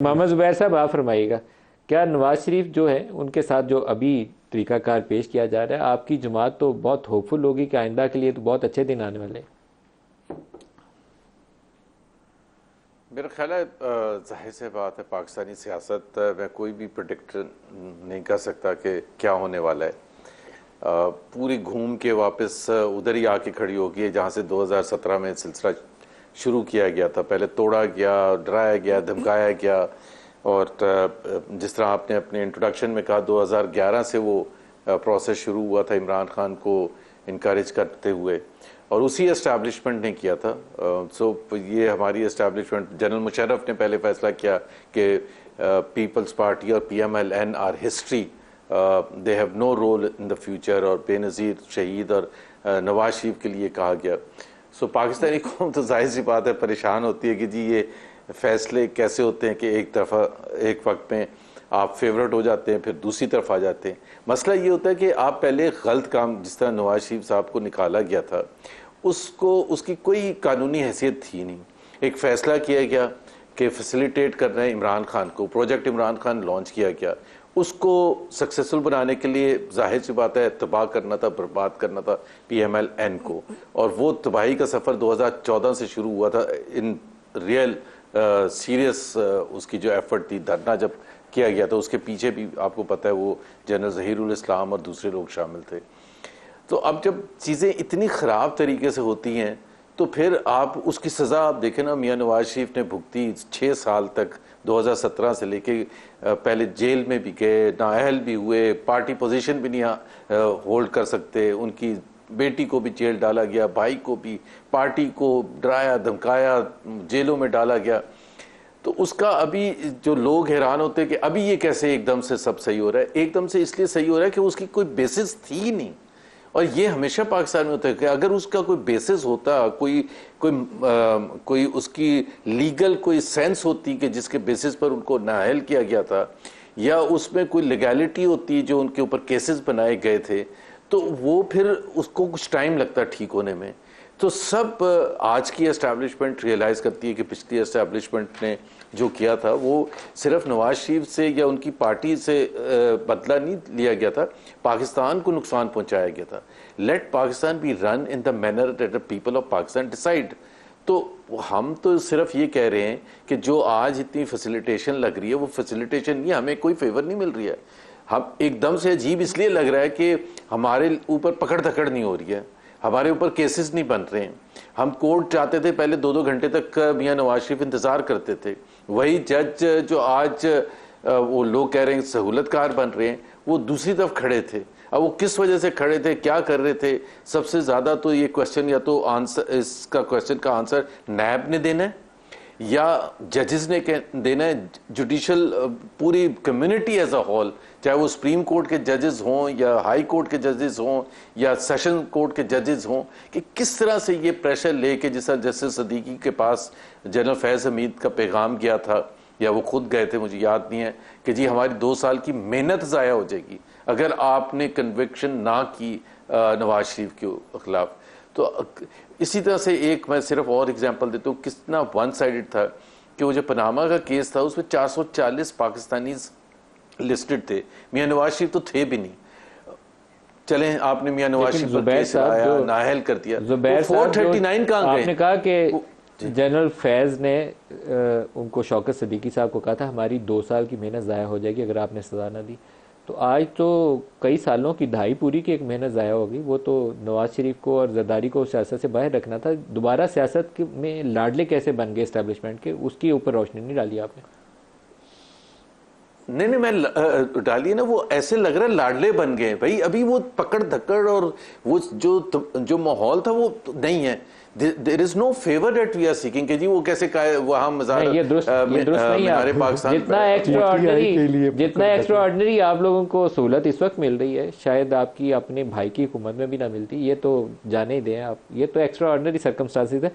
मोहम्मद ज़ुबैर साहब, आप फरमाइएगा, क्या नवाज शरीफ जो है उनके साथ जो अभी तरीकाकार पेश किया जा रहा है, आपकी जमात तो बहुत होपफुल होगी कि आइंदा के लिए तो बहुत अच्छे दिन आने वाले हैं? मेरा ख्याल है जाहिर सी बात है, पाकिस्तानी सियासत में कोई भी प्रेडिक्ट नहीं कर सकता कि क्या होने वाला है। पूरी घूम के वापस उधर ही आके खड़ी होगी है जहाँ से 2017 में सिलसिला शुरू किया गया था। पहले तोड़ा गया, डराया गया, धमकाया गया, और जिस तरह आपने अपने इंट्रोडक्शन में कहा 2011 से वो प्रोसेस शुरू हुआ था इमरान खान को इनकरेज करते हुए, और उसी एस्टैब्लिशमेंट ने किया था। ये हमारी एस्टैब्लिशमेंट, जनरल मुशर्रफ ने पहले फैसला किया कि पीपल्स पार्टी और PMLN are history, they have no role in the future, और बेनज़ीर शहीद और नवाज शरीफ के लिए कहा गया। पाकिस्तानी कौम तो जाहिर सी बात है परेशान होती है कि जी ये फैसले कैसे होते हैं कि एक तरफा एक वक्त में आप फेवरेट हो जाते हैं, फिर दूसरी तरफ आ जाते हैं। मसला ये होता है कि आप पहले गलत काम, जिस तरह नवाज शरीफ साहब को निकाला गया था, उसको उसकी कोई कानूनी हैसियत थी नहीं। एक फ़ैसला किया गया कि फैसिलिटेट करना है इमरान खान को, प्रोजेक्ट इमरान खान लॉन्च किया गया, उसको सक्सेसफुल बनाने के लिए जाहिर सी बात है तबाह करना था, बर्बाद करना था PMLN को। और वो तबाही का सफ़र 2014 से शुरू हुआ था इन रियल सीरियस। उसकी जो एफर्ट थी, धरना जब किया गया था, उसके पीछे भी आपको पता है वो जनरल ज़हीरुल इस्लाम और दूसरे लोग शामिल थे। तो अब जब चीज़ें इतनी ख़राब तरीके से होती हैं तो फिर आप उसकी सज़ा आप देखें ना। मियाँ नवाज शरीफ ने भुगती 6 साल तक, 2017 से लेके पहले जेल में भी गए, नाअहल भी हुए, पार्टी पोजीशन भी नहीं होल्ड कर सकते, उनकी बेटी को भी जेल डाला गया, भाई को भी, पार्टी को डराया धमकाया, जेलों में डाला गया। तो उसका अभी जो लोग हैरान होते हैं कि अभी ये कैसे एकदम से सब सही हो रहा है। एकदम से इसलिए सही हो रहा है कि उसकी कोई बेसिस थी नहीं। और ये हमेशा पाकिस्तान में होता है कि अगर उसका कोई बेसिस होता, कोई उसकी लीगल कोई सेंस होती कि जिसके बेसिस पर उनको नाअहल किया गया था, या उसमें कोई लीगैलिटी होती जो उनके ऊपर केसेस बनाए गए थे, तो वो फिर उसको कुछ टाइम लगता ठीक होने में। तो सब आज की एस्टैब्लिशमेंट रियलाइज़ करती है कि पिछली एस्टैब्लिशमेंट ने जो किया था वो सिर्फ नवाज शरीफ से या उनकी पार्टी से बदला नहीं लिया गया था, पाकिस्तान को नुकसान पहुंचाया गया था। Let Pakistan be run in the manner that the people of Pakistan decide. तो हम तो सिर्फ ये कह रहे हैं कि जो आज इतनी फैसिलिटेशन लग रही है, वो फैसिलिटेशन नहीं, हमें कोई फेवर नहीं मिल रही है। हम एकदम से अजीब इसलिए लग रहा है कि हमारे ऊपर पकड़ धकड़ नहीं हो रही है, हमारे ऊपर केसेस नहीं बन रहे हैं। हम कोर्ट जाते थे पहले 2-2 घंटे तक मियाँ नवाज शरीफ इंतज़ार करते थे। वही जज जो आज वो लोग कह रहे हैं सहूलतकार बन रहे हैं, वो दूसरी तरफ खड़े थे। अब वो किस वजह से खड़े थे, क्या कर रहे थे, सबसे ज़्यादा तो ये क्वेश्चन, या तो आंसर, इसका क्वेश्चन का आंसर नैब ने देना है या जजेस ने देना है, जुडिशल पूरी कम्युनिटी एज अ होल, चाहे वो सुप्रीम कोर्ट के जजेस हों या हाई कोर्ट के जजेस हों या सेशन कोर्ट के जजेस हों, कि किस तरह से ये प्रेशर लेके, जिस तरह जस्टिस सदीकी के पास जनरल फैज़ हमीद का पैगाम गया था, या वो खुद गए थे, मुझे याद नहीं है, कि जी हमारी 2 साल की मेहनत ज़ाया हो जाएगी अगर आपने कन्विक्शन ना की नवाज शरीफ के खिलाफ। तो इसी तरह से एक मैं सिर्फ और एग्जांपल देता हूँ, कितना वन साइडेड था कि वो जो पनामा का केस था उसमें 440 पाकिस्तानी लिस्टेड थे, मियाँ नवाज शरीफ तो थे भी नहीं। चलें, आपने मियाँ नवाज शरीफ पर केस लाया, नाअहल कर दिया, ज़ुबैर तो 439 कहाँ गए? आपने कहा कि जनरल फैज़ ने उनको शौकत सदीकी साहब को कहा था हमारी 2 साल की मेहनत ज़ाया हो जाएगी अगर आपने सज़ा ना दी। तो आज तो कई सालों की दहाई पूरी की एक मेहनत ज़ाया होगी। वो तो नवाज शरीफ को और जरदारी को सियासत से बाहर रखना था। दोबारा सियासत में लाडले कैसे बन गए इस्टेब्लिशमेंट के, उसके ऊपर रोशनी नहीं डाली आपने। नहीं, मैं डालिए ना, वो ऐसे लग रहा है लाडले बन गए भाई। अभी वो पकड़ धकड़ और वो जो माहौल था वो नहीं है। There is no favour that we are seeking कि जी वो कैसे वहां मज़ार ये दुरुस्त नहीं है। जितना एक्स्ट्राऑर्डिनरी आप लोगों को सहूलत इस वक्त मिल रही है, शायद आपकी अपने भाई की हुकूमत में भी ना मिलती। ये तो जाने ही दें आप, ये तो एक्स्ट्राऑर्डिनरी सर्कमस्टांसेस है।